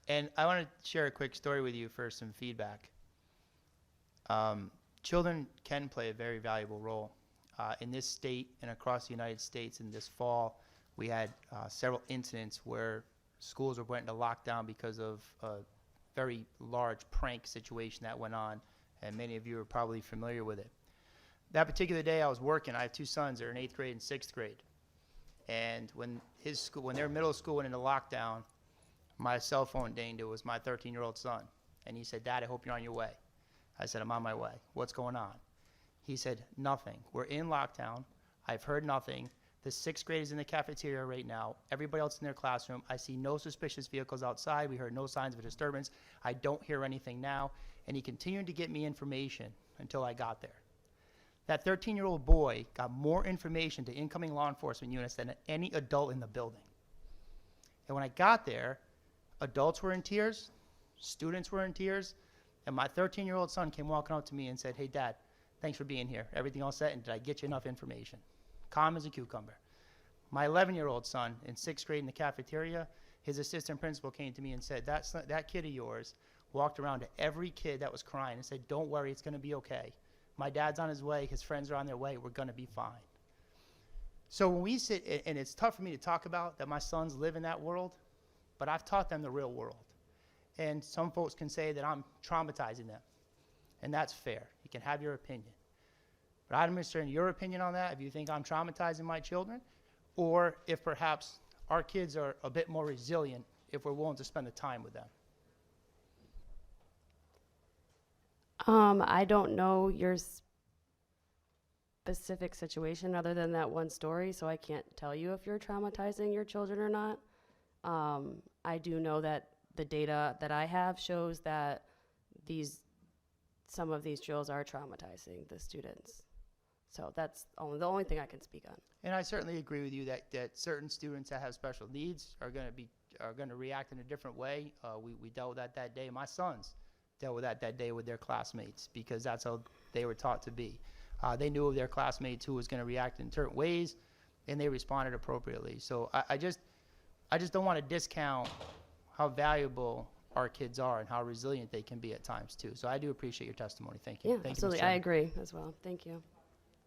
And I want to share a quick story with you for some feedback. Children can play a very valuable role. In this state and across the United States in this fall, we had several incidents where schools were went into lockdown because of a very large prank situation that went on, and many of you are probably familiar with it. That particular day I was working. I have two sons. They're in 8th grade and 6th grade. And when their middle school went into lockdown, my cell phone dinged. It was my 13-year-old son. And he said, "Dad, I hope you're on your way." I said, "I'm on my way." "What's going on?" He said, "Nothing. We're in lockdown. I've heard nothing. The 6th grade is in the cafeteria right now. Everybody else in their classroom. I see no suspicious vehicles outside. We heard no signs of a disturbance. I don't hear anything now." And he continued to get me information until I got there. That 13-year-old boy got more information to incoming law enforcement units than any adult in the building. And when I got there, adults were in tears, students were in tears, and my 13-year-old son came walking up to me and said, "Hey, Dad, thanks for being here. Everything all set, and did I get you enough information?" Calm as a cucumber. My 11-year-old son in 6th grade in the cafeteria, his assistant principal came to me and said, that kid of yours walked around to every kid that was crying and said, "Don't worry, it's going to be okay. My dad's on his way. His friends are on their way. We're going to be fine." So when we sit, and it's tough for me to talk about that my sons live in that world, but I've taught them the real world. And some folks can say that I'm traumatizing them, and that's fair. You can have your opinion. But I'm interested in your opinion on that, if you think I'm traumatizing my children, or if perhaps our kids are a bit more resilient if we're willing to spend the time with them. I don't know your specific situation other than that one story, so I can't tell you if you're traumatizing your children or not. I do know that the data that I have shows that some of these drills are traumatizing the students. So that's the only thing I can speak on. And I certainly agree with you that certain students that have special needs are going to react in a different way. We dealt with that day. My sons dealt with that day with their classmates because that's how they were taught to be. They knew of their classmates who was going to react in certain ways, and they responded appropriately. So I just don't want to discount how valuable our kids are and how resilient they can be at times too. So I do appreciate your testimony. Thank you. Yeah, Thank you, absolutely. Mr. I Chairman. agree as well. Thank you.